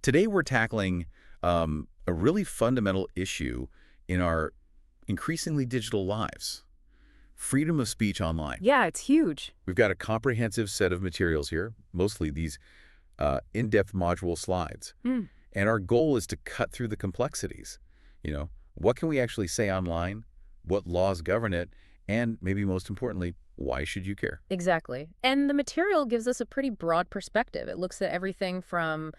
Today we're tackling a really fundamental issue in our increasingly digital lives: freedom of speech online. Yeah, it's huge. We've got a comprehensive set of materials here, mostly these in-depth module slides. Mm, And our goal is to cut through the complexities. What can we actually say online? What laws govern it? And maybe most importantly, why should you care? exactly. And the material gives us a pretty broad perspective. It looks at everything from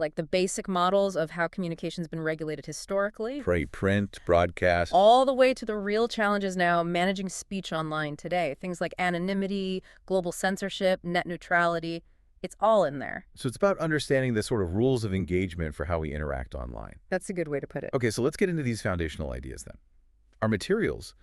like the basic models of how communication's been regulated historically, Print, broadcast. all the way to the real challenges now managing speech online today. Things like anonymity, global censorship, net neutrality. It's all in there. So it's about understanding the sort of rules of engagement for how we interact online. That's a good way to put it. Okay, so let's get into these foundational ideas then. Our materials,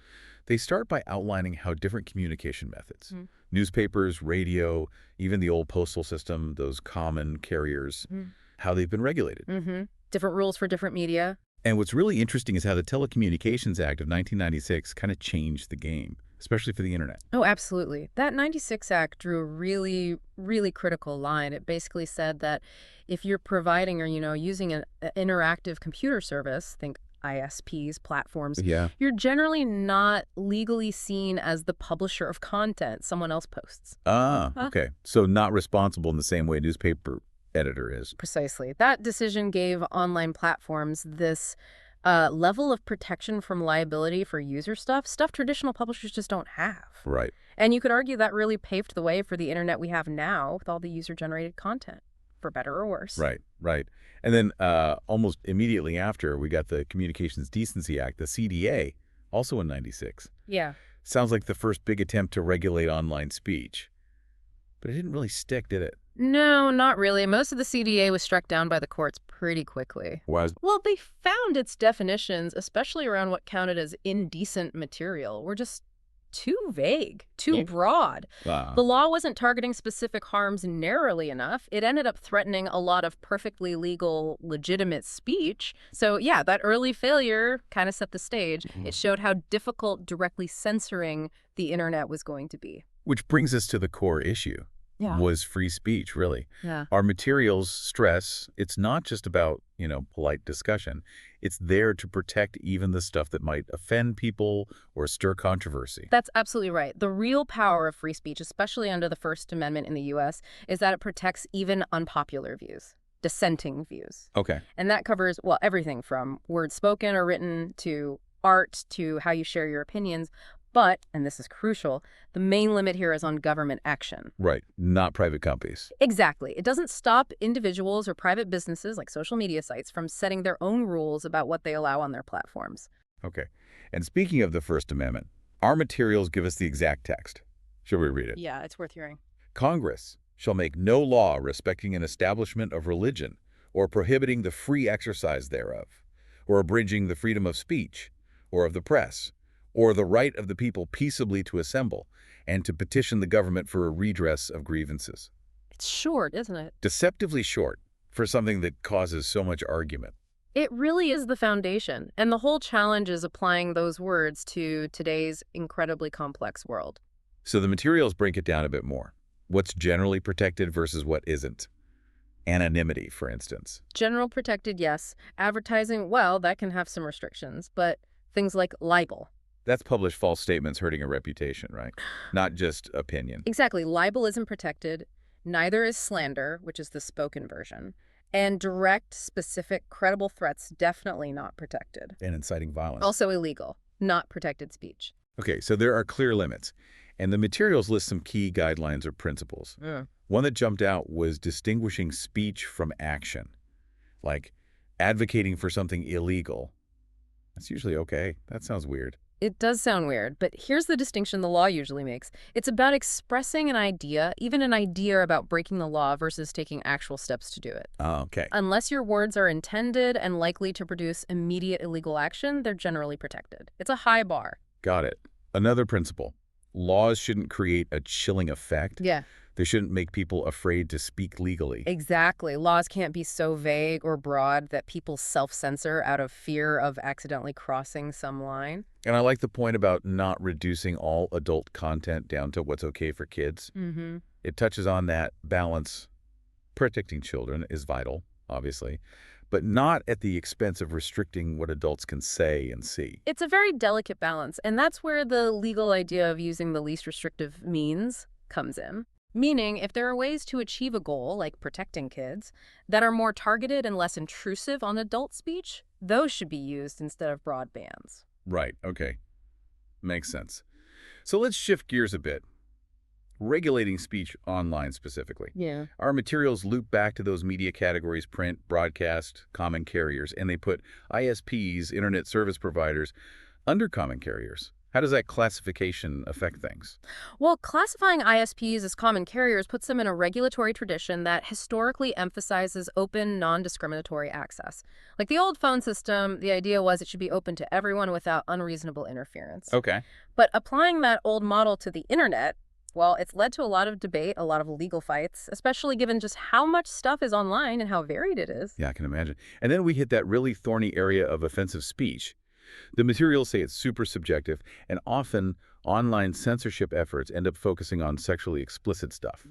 they start by outlining how different communication methods, Mm. newspapers, radio, even the old postal system, those common carriers, Mm. how they've been regulated. Mm-hmm. Different rules for different media. And what's really interesting is how the Telecommunications Act of 1996 kind of changed the game, especially for the internet. Oh, absolutely. That 96 Act drew a really, really critical line. It basically said that if you're providing or, using an interactive computer service, think ISPs, platforms, Yeah. you're generally not legally seen as the publisher of content someone else posts. Ah, Huh? okay. So not responsible in the same way a newspaper editor is. Precisely. That decision gave online platforms this level of protection from liability for user stuff traditional publishers just don't have. Right. And you could argue that really paved the way for the internet we have now with all the user-generated content, for better or worse. Right, right. And then almost immediately after, we got the Communications Decency Act, the CDA, also in 96. Yeah. Sounds like the first big attempt to regulate online speech. But it didn't really stick, did it? No, not really. Most of the CDA was struck down by the courts pretty quickly. Was Well, they found its definitions, especially around what counted as indecent material, were just too vague, too broad. The law wasn't targeting specific harms narrowly enough. It ended up threatening a lot of perfectly legal, legitimate speech. So yeah, that early failure kind of set the stage. It showed how difficult directly censoring the internet was going to be. which brings us to the core issue. Yeah. Was free speech, really. Yeah. Our materials stress it's not just about, polite discussion. It's there to protect even the stuff that might offend people or stir controversy. That's absolutely right. The real power of free speech, especially under the First Amendment in the U.S., is that it protects even unpopular views, dissenting views. Okay. And that covers, well, everything from words spoken or written to art to how you share your opinions. But, and this is crucial, the main limit here is on government action. Right. Not private companies. Exactly. It doesn't stop individuals or private businesses like social media sites from setting their own rules about what they allow on their platforms. Okay. And speaking of the First Amendment, our materials give us the exact text. Shall we read it? Yeah, it's worth hearing. Congress shall make no law respecting an establishment of religion or prohibiting the free exercise thereof, or abridging the freedom of speech, or of the press, or the right of the people peaceably to assemble and to petition the government for a redress of grievances. It's short, isn't it? Deceptively short for something that causes so much argument. It really is the foundation, and the whole challenge is applying those words to today's incredibly complex world. So the materials break it down a bit more. What's generally protected versus what isn't. Anonymity, for instance. General protected, yes. Advertising, well, that can have some restrictions, but things like libel. That's published false statements hurting a reputation, right? Not just opinion. Exactly. Libel isn't protected. Neither is slander, which is the spoken version. And direct, specific, credible threats, definitely not protected. And inciting violence. Also illegal, not protected speech. Okay, so there are clear limits. And the materials list some key guidelines or principles. One that jumped out was distinguishing speech from action. Like advocating for something illegal. That's usually okay. That sounds weird. It does sound weird, but here's the distinction the law usually makes. It's about expressing an idea, even an idea about breaking the law versus taking actual steps to do it. Oh, okay. Unless your words are intended and likely to produce immediate illegal action, they're generally protected. It's a high bar. Got it. Another principle. Laws shouldn't create a chilling effect. Yeah, They shouldn't make people afraid to speak legally. exactly. Laws can't be so vague or broad that people self-censor out of fear of accidentally crossing some line. And I like the point about not reducing all adult content down to what's okay for kids. Mm-hmm. It touches on that balance. Protecting children is vital, obviously, but not at the expense of restricting what adults can say and see. It's a very delicate balance, and that's where the legal idea of using the least restrictive means comes in. Meaning, if there are ways to achieve a goal, like protecting kids, that are more targeted and less intrusive on adult speech, those should be used instead of broad bans. Right, okay. Makes sense. So let's shift gears a bit. Regulating speech online specifically. Yeah. Our materials loop back to those media categories: print, broadcast, common carriers, and they put ISPs, internet service providers, under common carriers. How does that classification affect things? Well, classifying ISPs as common carriers puts them in a regulatory tradition that historically emphasizes open, non-discriminatory access. Like the old phone system, the idea was it should be open to everyone without unreasonable interference. Okay. But applying that old model to the internet, well, it's led to a lot of debate, a lot of legal fights, especially given just how much stuff is online and how varied it is. Yeah, I can imagine. And then we hit that really thorny area of offensive speech. The materials say it's super subjective, and often online censorship efforts end up focusing on sexually explicit stuff.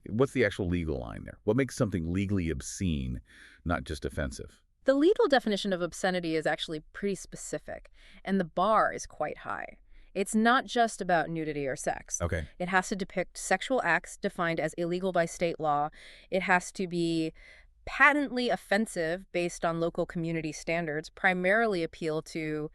What's the actual legal line there? What makes something legally obscene, not just offensive? The legal definition of obscenity is actually pretty specific, and the bar is quite high. It's not just about nudity or sex. Okay. It has to depict sexual acts defined as illegal by state law. It has to be patently offensive based on local community standards, primarily appeal to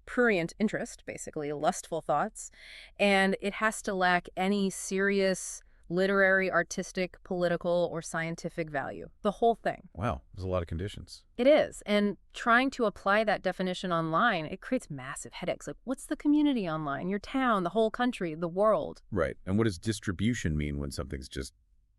prurient interest, basically lustful thoughts, and it has to lack any serious literary, artistic, political, or scientific value. The whole thing. Wow, there's a lot of conditions. It is. And trying to apply that definition online, it creates massive headaches. Like, what's the community online? Your town, the whole country, the world. Right. And what does distribution mean when something's just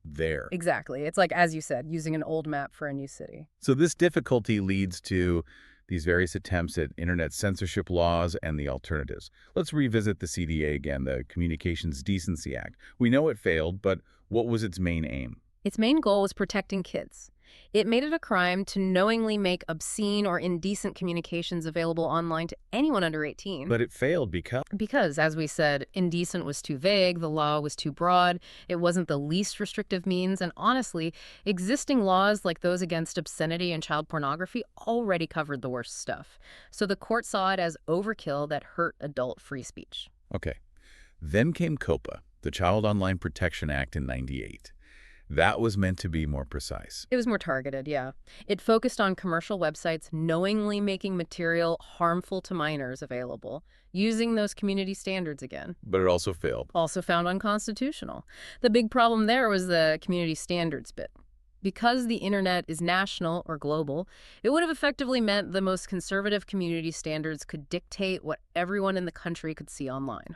there? Exactly. It's like, as you said, using an old map for a new city. So this difficulty leads to these various attempts at internet censorship laws and the alternatives. Let's revisit the CDA again, the Communications Decency Act. We know it failed, but what was its main aim? Its main goal was protecting kids. It made it a crime to knowingly make obscene or indecent communications available online to anyone under 18. But it failed because... Because, as we said, indecent was too vague, the law was too broad, it wasn't the least restrictive means, and honestly, existing laws like those against obscenity and child pornography already covered the worst stuff. So the court saw it as overkill that hurt adult free speech. Okay. Then came COPA, the Child Online Protection Act in '98. That was meant to be more precise. It was more targeted, yeah. It focused on commercial websites knowingly making material harmful to minors available, using those community standards again. But it also failed. Also found unconstitutional. The big problem there was the community standards bit. Because the internet is national or global, it would have effectively meant the most conservative community standards could dictate what everyone in the country could see online.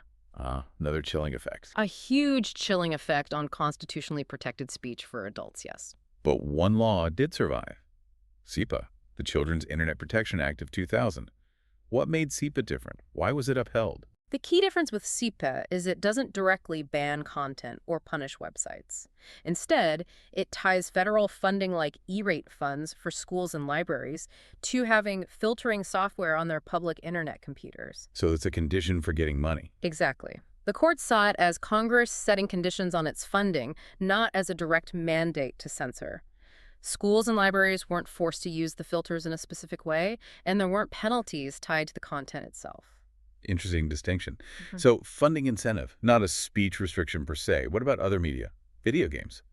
Another chilling effect. A huge chilling effect on constitutionally protected speech for adults, yes. But one law did survive. CIPA, the Children's Internet Protection Act of 2000. What made CIPA different? Why was it upheld? The key difference with CIPA is it doesn't directly ban content or punish websites. Instead, it ties federal funding like E-rate funds for schools and libraries to having filtering software on their public internet computers. So it's a condition for getting money. Exactly. The court saw it as Congress setting conditions on its funding, not as a direct mandate to censor. Schools and libraries weren't forced to use the filters in a specific way, and there weren't penalties tied to the content itself. Interesting distinction. So funding incentive, not a speech restriction per se. What about other media? Video games.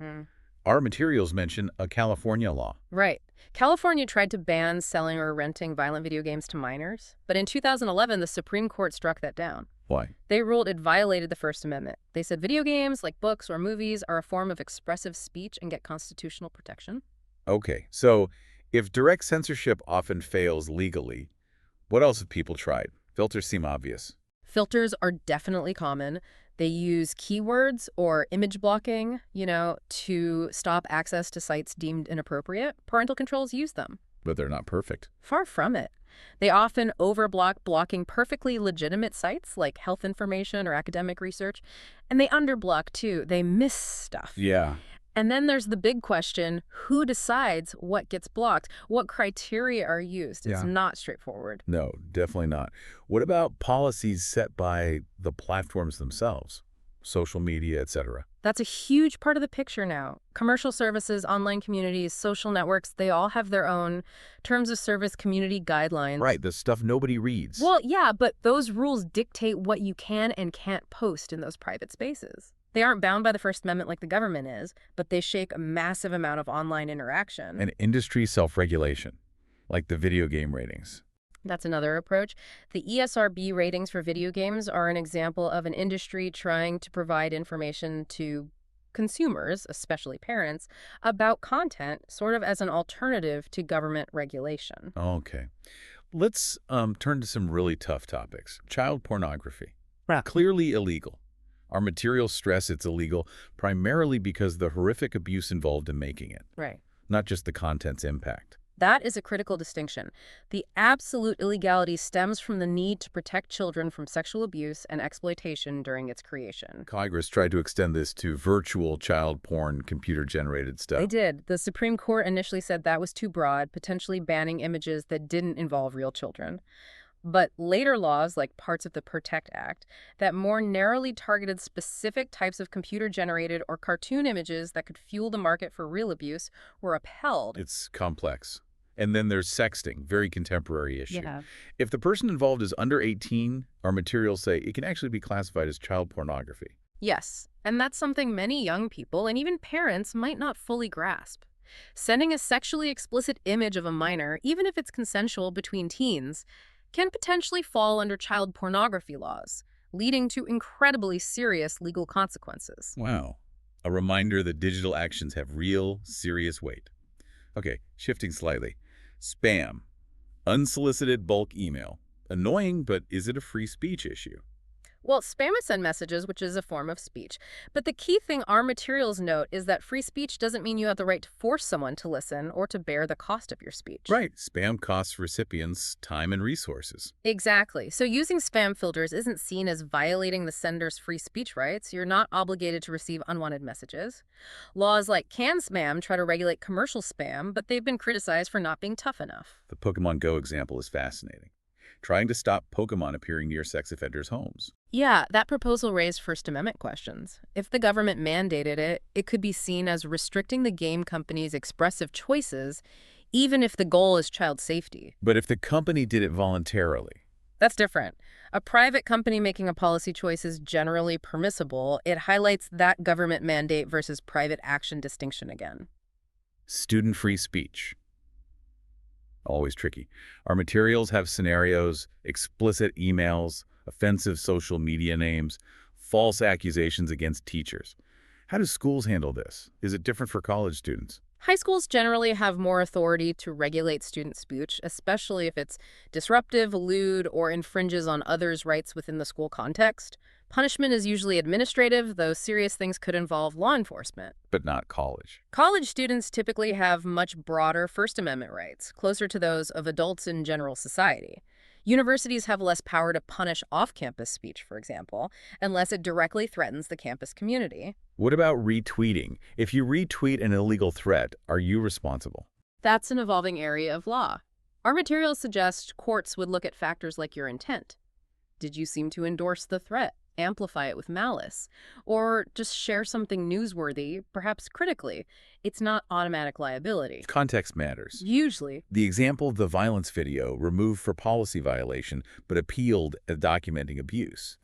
Our materials mention a California law. Right. California tried to ban selling or renting violent video games to minors, but in 2011, the Supreme Court struck that down. Why? They ruled it violated the First Amendment. They said video games, like books or movies, are a form of expressive speech and get constitutional protection. Okay, so if direct censorship often fails legally, what else have people tried? Filters seem obvious. Filters are definitely common. They use keywords or image blocking, to stop access to sites deemed inappropriate. Parental controls use them. But they're not perfect. Far from it. They often overblock blocking perfectly legitimate sites like health information or academic research. And they underblock, too. They miss stuff. Yeah. And then there's the big question, who decides what gets blocked? What criteria are used? It's not straightforward. No, definitely not. What about policies set by the platforms themselves, social media, etc.? That's a huge part of the picture now. Commercial services, online communities, social networks, they all have their own terms of service community guidelines. Right, the stuff nobody reads. Well, yeah, but those rules dictate what you can and can't post in those private spaces. They aren't bound by the First Amendment like the government is, but they shape a massive amount of online interaction. And industry self-regulation, like the video game ratings. That's another approach. The ESRB ratings for video games are an example of an industry trying to provide information to consumers, especially parents, about content, sort of as an alternative to government regulation. Okay. Let's turn to some really tough topics. Child pornography. Right. Clearly illegal. Our materials stress it's illegal primarily because of the horrific abuse involved in making it, Right. not just the content's impact. That is a critical distinction. The absolute illegality stems from the need to protect children from sexual abuse and exploitation during its creation. Congress tried to extend this to virtual child porn, computer-generated stuff. They did. The Supreme Court initially said that was too broad, potentially banning images that didn't involve real children. But later laws, like parts of the PROTECT Act, that more narrowly targeted specific types of computer-generated or cartoon images that could fuel the market for real abuse, were upheld. It's complex. And then there's sexting, very contemporary issue. Yeah. If the person involved is under 18, our materials say it can actually be classified as child pornography. Yes, and that's something many young people and even parents might not fully grasp. Sending a sexually explicit image of a minor, even if it's consensual between teens, can potentially fall under child pornography laws, leading to incredibly serious legal consequences. Wow. A reminder that digital actions have real, serious weight. Okay, shifting slightly. Spam. Unsolicited bulk email. Annoying, but is it a free speech issue? Well, spam is send messages, which is a form of speech. But the key thing our materials note is that free speech doesn't mean you have the right to force someone to listen or to bear the cost of your speech. Right. Spam costs recipients time and resources. Exactly. So using spam filters isn't seen as violating the sender's free speech rights. You're not obligated to receive unwanted messages. Laws like CAN-SPAM try to regulate commercial spam, but they've been criticized for not being tough enough. The Pokemon Go example is fascinating. Trying to stop Pokemon appearing near sex offenders' homes. Yeah, that proposal raised First Amendment questions. If the government mandated it, it could be seen as restricting the game company's expressive choices, even if the goal is child safety. But if the company did it voluntarily? That's different. A private company making a policy choice is generally permissible. It highlights that government mandate versus private action distinction again. Student-free speech. Always tricky. Our materials have scenarios, explicit emails, offensive social media names, false accusations against teachers. How do schools handle this? Is it different for college students? High schools generally have more authority to regulate student speech, especially if it's disruptive, lewd, or infringes on others' rights within the school context. Punishment is usually administrative, though serious things could involve law enforcement. But not college. College students typically have much broader First Amendment rights, closer to those of adults in general society. Universities have less power to punish off-campus speech, for example, unless it directly threatens the campus community. What about retweeting? If you retweet an illegal threat, are you responsible? That's an evolving area of law. Our materials suggest courts would look at factors like your intent. Did you seem to endorse the threat, amplify it with malice, or just share something newsworthy, perhaps critically? It's not automatic liability. Context matters. Usually. The example of the violence video removed for policy violation but appealed at documenting abuse.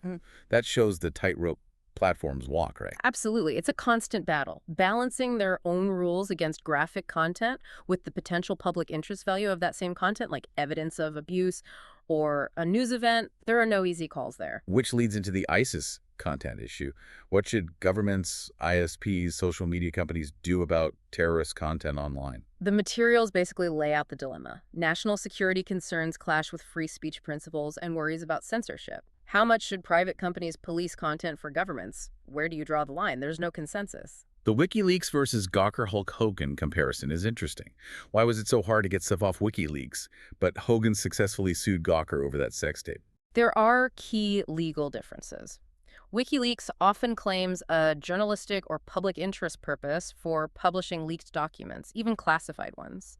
That shows the tightrope platforms walk, right? Absolutely. It's a constant battle, balancing their own rules against graphic content with the potential public interest value of that same content, like evidence of abuse or a news event. There are no easy calls there. Which leads into the ISIS content issue. What should governments, ISPs, social media companies do about terrorist content online? The materials basically lay out the dilemma. National security concerns clash with free speech principles and worries about censorship. How much should private companies police content for governments? Where do you draw the line? There's no consensus. The WikiLeaks versus Gawker Hulk Hogan comparison is interesting. Why was it so hard to get stuff off WikiLeaks, but Hogan successfully sued Gawker over that sex tape? There are key legal differences. WikiLeaks often claims a journalistic or public interest purpose for publishing leaked documents, even classified ones.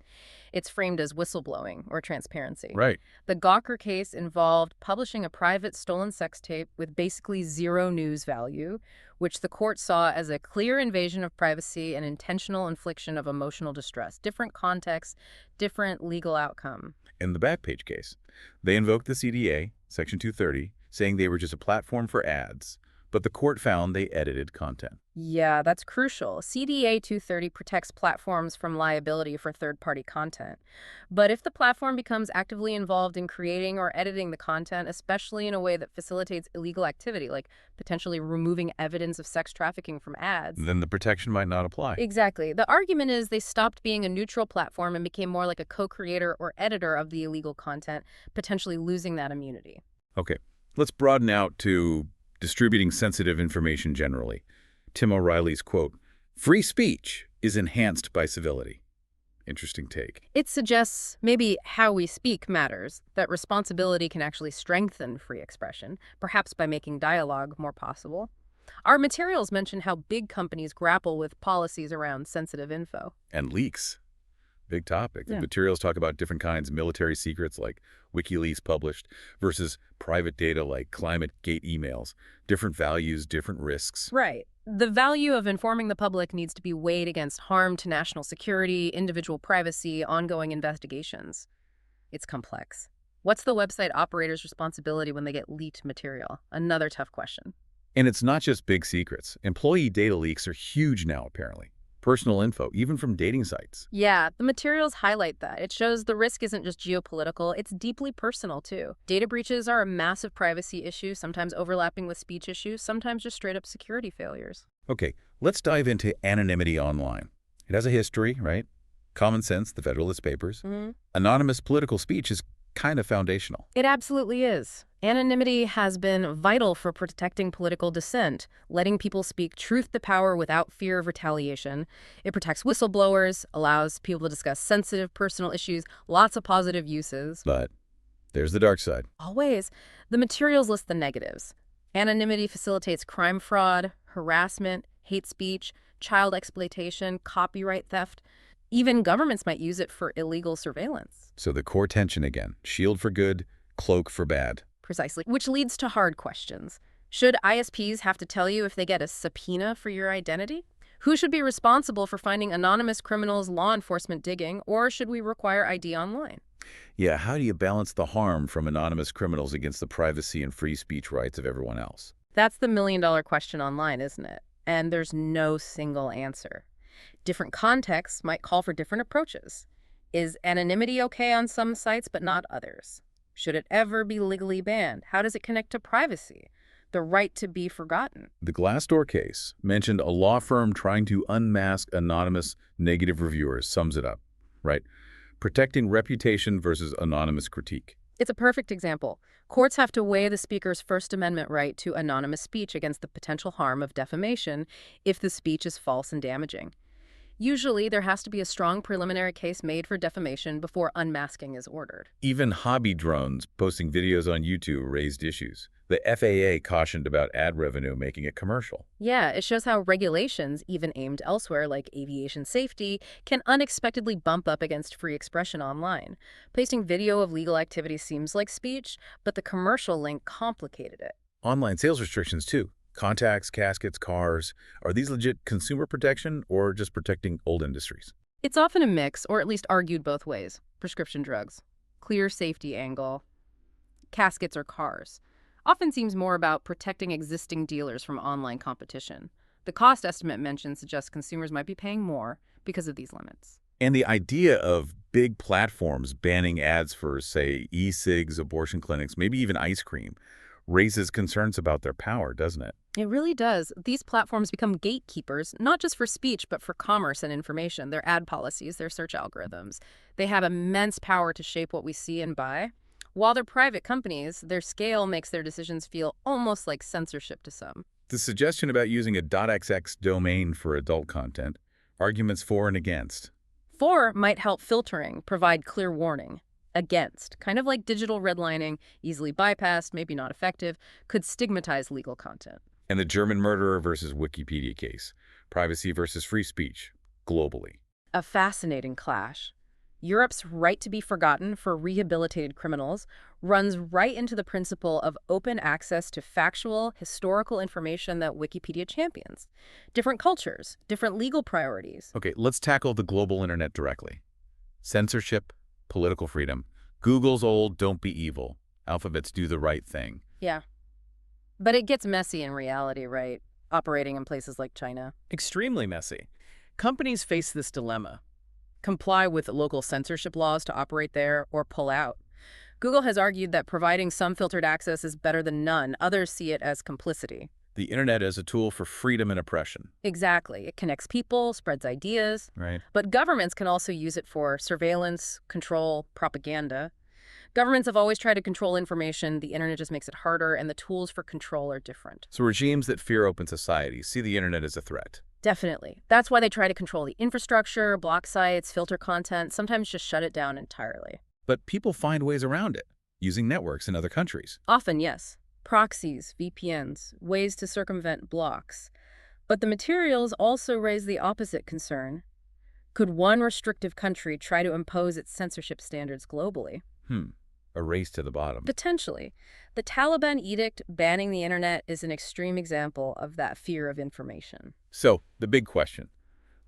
It's framed as whistleblowing or transparency. Right. The Gawker case involved publishing a private stolen sex tape with basically zero news value, which the court saw as a clear invasion of privacy and intentional infliction of emotional distress. Different context, different legal outcome. In the Backpage case, they invoked the CDA, Section 230, saying they were just a platform for ads, but the court found they edited content. Yeah, that's crucial. CDA 230 protects platforms from liability for third-party content. But if the platform becomes actively involved in creating or editing the content, especially in a way that facilitates illegal activity, like potentially removing evidence of sex trafficking from ads, Then the protection might not apply. Exactly. The argument is they stopped being a neutral platform and became more like a co-creator or editor of the illegal content, potentially losing that immunity. Okay, let's broaden out to distributing sensitive information generally. Tim O'Reilly's quote, "Free speech is enhanced by civility." Interesting take. It suggests maybe how we speak matters, that responsibility can actually strengthen free expression, perhaps by making dialogue more possible. Our materials mention how big companies grapple with policies around sensitive info. And leaks. Big topic. The Yeah. materials talk about different kinds of military secrets like WikiLeaks published versus private data like ClimateGate emails. Different values, different risks. Right. The value of informing the public needs to be weighed against harm to national security, individual privacy, ongoing investigations. It's complex. What's the website operator's responsibility when they get leaked material? Another tough question. And it's not just big secrets. Employee data leaks are huge now, apparently. Personal info, even from dating sites. Yeah, the materials highlight that. It shows the risk isn't just geopolitical, it's deeply personal too. Data breaches are a massive privacy issue, sometimes overlapping with speech issues, sometimes just straight up security failures. Okay, let's dive into anonymity online. It has a history, right? Common Sense, the Federalist Papers. Anonymous political speech is kind of foundational. It absolutely is. Anonymity has been vital for protecting political dissent, letting people speak truth to power without fear of retaliation. It protects whistleblowers, allows people to discuss sensitive personal issues, lots of positive uses. But there's the dark side. Always. The materials list the negatives. Anonymity facilitates crime fraud, harassment, hate speech, child exploitation, copyright theft. Even governments might use it for illegal surveillance. So the core tension again, shield for good, cloak for bad. Precisely. Which leads to hard questions. Should ISPs have to tell you if they get a subpoena for your identity? Who should be responsible for finding anonymous criminals law enforcement digging, or should we require ID online? Yeah, how do you balance the harm from anonymous criminals against the privacy and free speech rights of everyone else? That's the million-dollar question online, isn't it? And there's no single answer. Different contexts might call for different approaches. Is anonymity okay on some sites but not others? Should it ever be legally banned? How does it connect to privacy? The right to be forgotten. The Glassdoor case mentioned a law firm trying to unmask anonymous negative reviewers sums it up, right? Protecting reputation versus anonymous critique. It's a perfect example. Courts have to weigh the speaker's First Amendment right to anonymous speech against the potential harm of defamation if the speech is false and damaging. Usually, there has to be a strong preliminary case made for defamation before unmasking is ordered. Even hobby drones posting videos on YouTube raised issues. The FAA cautioned about ad revenue making it commercial. Yeah, it shows how regulations, even aimed elsewhere like aviation safety, can unexpectedly bump up against free expression online. Posting video of legal activity seems like speech, but the commercial link complicated it. Online sales restrictions, too. Contacts, caskets, cars. Are these legit consumer protection or just protecting old industries? It's often a mix, or at least argued both ways. Prescription drugs, clear safety angle, caskets or cars. Often seems more about protecting existing dealers from online competition. The cost estimate mentioned suggests consumers might be paying more because of these limits. And the idea of big platforms banning ads for, say, e-cigs, abortion clinics, maybe even ice cream, raises concerns about their power, doesn't it? It really does. These platforms become gatekeepers, not just for speech, but for commerce and information, their ad policies, their search algorithms. They have immense power to shape what we see and buy. While they're private companies, their scale makes their decisions feel almost like censorship to some. The suggestion about using a .xx domain for adult content, arguments for and against. For might help filtering, provide clear warning. Against, kind of like digital redlining, easily bypassed, maybe not effective, could stigmatize legal content. And the German murderer versus Wikipedia case, privacy versus free speech, globally. A fascinating clash. Europe's right to be forgotten for rehabilitated criminals runs right into the principle of open access to factual, historical information that Wikipedia champions. Different cultures, different legal priorities. Okay, let's tackle the global internet directly. Censorship, political freedom. Google's old "don't be evil." Alphabet's "do the right thing." Yeah. But it gets messy in reality, right? Operating in places like China. Extremely messy. Companies face this dilemma. Comply with local censorship laws to operate there or pull out. Google has argued that providing some filtered access is better than none. Others see it as complicity. The internet as a tool for freedom and oppression. Exactly. It connects people, spreads ideas. Right. But governments can also use it for surveillance, control, propaganda. Governments have always tried to control information. The internet just makes it harder, and the tools for control are different. So regimes that fear open society see the internet as a threat. Definitely. That's why they try to control the infrastructure, block sites, filter content, sometimes just shut it down entirely. But people find ways around it, using networks in other countries. Often, yes. Proxies, VPNs, ways to circumvent blocks. But the materials also raise the opposite concern. Could one restrictive country try to impose its censorship standards globally? A race to the bottom. Potentially. The Taliban edict banning the internet is an extreme example of that fear of information. So, the big question.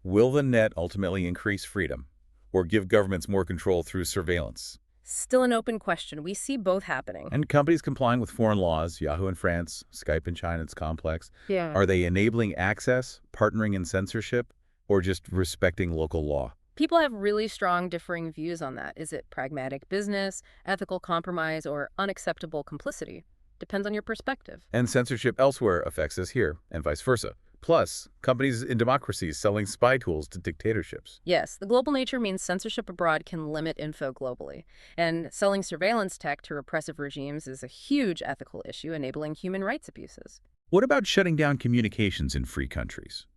Will the net ultimately increase freedom or give governments more control through surveillance? Still an open question. We see both happening. And companies complying with foreign laws, Yahoo in France, Skype in China, it's complex. Yeah. Are they enabling access, partnering in censorship, or just respecting local law? People have really strong differing views on that. Is it pragmatic business, ethical compromise, or unacceptable complicity? Depends on your perspective. And censorship elsewhere affects us here, and vice versa. Plus, companies in democracies selling spy tools to dictatorships. Yes, the global nature means censorship abroad can limit info globally. And selling surveillance tech to repressive regimes is a huge ethical issue, enabling human rights abuses. What about shutting down communications in free countries?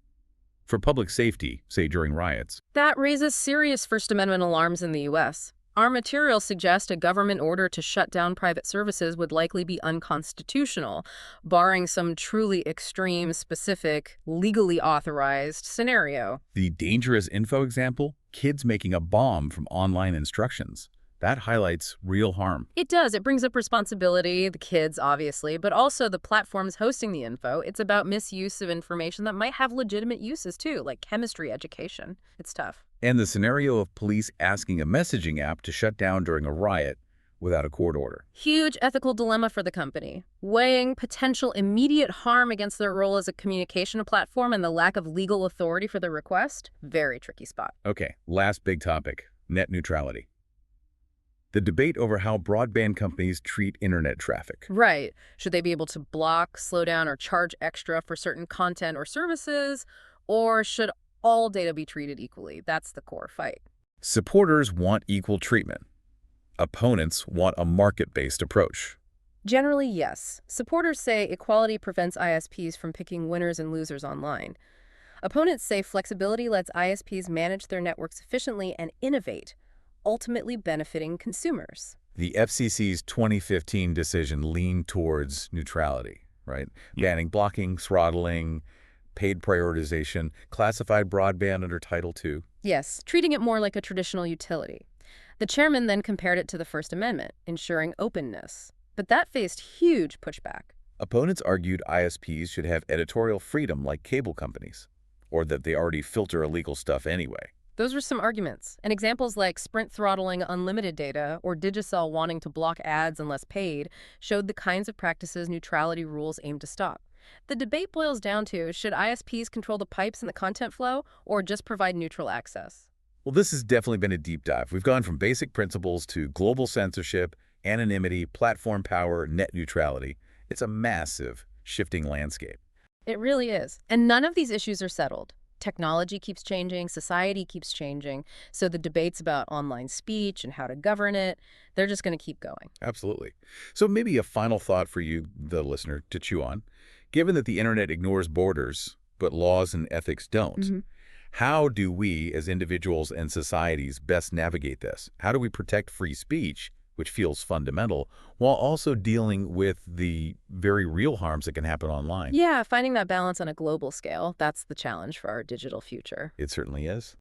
For public safety, say during riots. That raises serious First Amendment alarms in the U.S. Our materials suggest a government order to shut down private services would likely be unconstitutional, barring some truly extreme, specific, legally authorized scenario. The dangerous info example, kids making a bomb from online instructions. That highlights real harm. It does. It brings up responsibility, the kids, obviously, but also the platforms hosting the info. It's about misuse of information that might have legitimate uses, too, like chemistry education. It's tough. And the scenario of police asking a messaging app to shut down during a riot without a court order. Huge ethical dilemma for the company, weighing potential immediate harm against their role as a communication platform and the lack of legal authority for the request. Very tricky spot. Okay, last big topic, net neutrality. The debate over how broadband companies treat internet traffic. Right. Should they be able to block, slow down, or charge extra for certain content or services? Or should all data be treated equally? That's the core fight. Supporters want equal treatment. Opponents want a market-based approach. Generally, yes. Supporters say equality prevents ISPs from picking winners and losers online. Opponents say flexibility lets ISPs manage their networks efficiently and innovate, ultimately benefiting consumers. The FCC's 2015 decision leaned towards neutrality, right? Banning blocking, throttling, paid prioritization, classified broadband under Title II. Yes, treating it more like a traditional utility. The chairman then compared it to the First Amendment, ensuring openness. But that faced huge pushback. Opponents argued ISPs should have editorial freedom like cable companies, or that they already filter illegal stuff anyway. Those were some arguments, and examples like Sprint throttling unlimited data or Digicel wanting to block ads unless paid showed the kinds of practices neutrality rules aim to stop. The debate boils down to, should ISPs control the pipes and the content flow, or just provide neutral access? Well, this has definitely been a deep dive. We've gone from basic principles to global censorship, anonymity, platform power, net neutrality. It's a massive, shifting landscape. It really is. And none of these issues are settled. Technology keeps changing, society keeps changing, so the debates about online speech and how to govern it, they're just going to keep going. Absolutely. So maybe a final thought for you, the listener, to chew on. Given that the internet ignores borders, but laws and ethics don't, how do we as individuals and societies best navigate this? How do we protect free speech which feels fundamental, while also dealing with the very real harms that can happen online. Yeah, finding that balance on a global scale, that's the challenge for our digital future. It certainly is.